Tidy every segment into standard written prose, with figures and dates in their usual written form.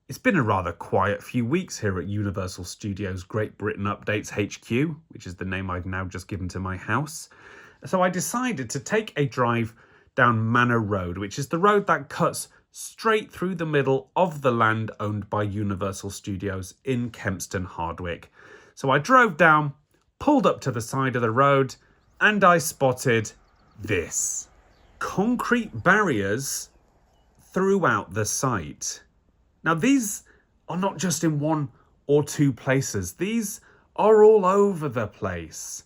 It's been a rather quiet few weeks here at Universal Studios Great Britain Updates HQ, which is the name I've now just given to my house. So I decided to take a drive down Manor Road, which is the road that cuts straight through the middle of the land owned by Universal Studios in Kempston, Hardwick. So I drove down, pulled up to the side of the road, and I spotted this. Concrete barriers throughout the site. Now, these are not just in one or two places. These are all over the place.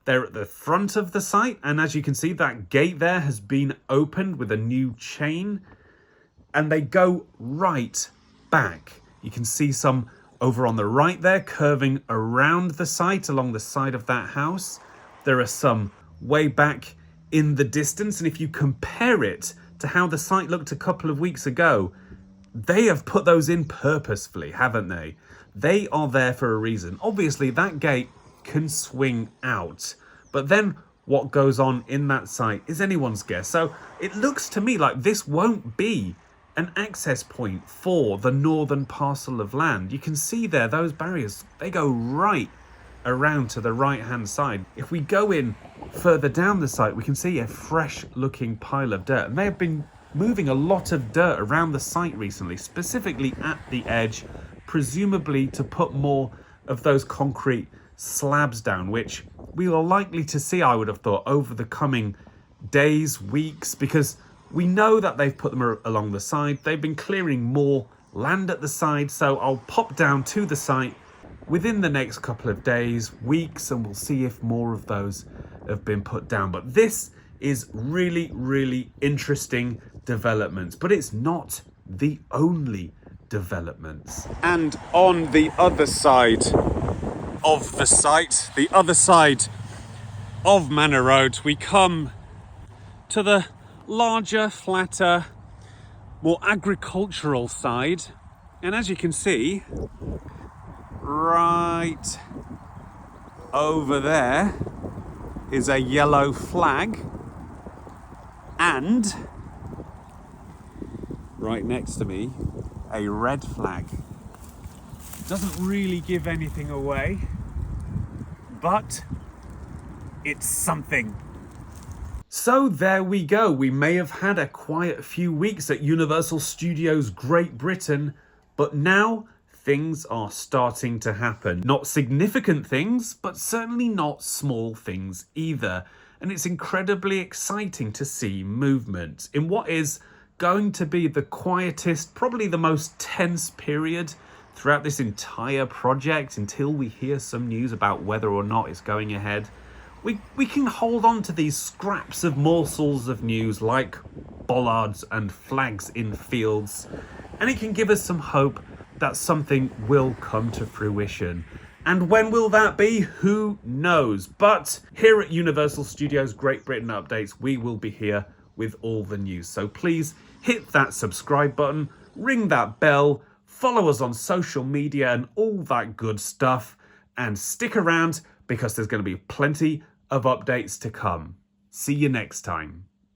They're at the front of the site, and as you can see, that gate there has been opened with a new chain, and they go right back. You can see some over on the right there, curving around the site along the side of that house. There are some way back in the distance, and if you compare it to how the site looked a couple of weeks ago, they have put those in purposefully, haven't they? They are there for a reason. Obviously, that gate can swing out, but then what goes on in that site is anyone's guess. So it looks to me like this won't be an access point for the northern parcel of land. You can see there, those barriers, they go right around to the right-hand side. If we go in further down the site, we can see a fresh-looking pile of dirt. And they have been moving a lot of dirt around the site recently, specifically at the edge, presumably to put more of those concrete slabs down, which we are likely to see, I would have thought, over the coming days, weeks, because we know that they've put them along the side. They've been clearing more land at the side, so I'll pop down to the site within the next couple of days, weeks, and we'll see if more of those have been put down. But this is really, really interesting developments, but it's not the only developments. And on the other side of the site, the other side of Manor Road, we come to the larger, flatter, more agricultural side. And as you can see, right over there is a yellow flag, and right next to me, a red flag. Doesn't really give anything away, but it's something. So there we go. We may have had a quiet few weeks at Universal Studios Great Britain, but now things are starting to happen. Not significant things, but certainly not small things either. And it's incredibly exciting to see movement in what is going to be the quietest, probably the most tense period throughout this entire project until we hear some news about whether or not it's going ahead. We can hold on to these scraps of morsels of news like bollards and flags in fields, and it can give us some hope that something will come to fruition. And when will that be? Who knows? But here at Universal Studios Great Britain Updates, we will be here with all the news. So please hit that subscribe button, ring that bell, follow us on social media and all that good stuff, and stick around because there's going to be plenty of updates to come. See you next time.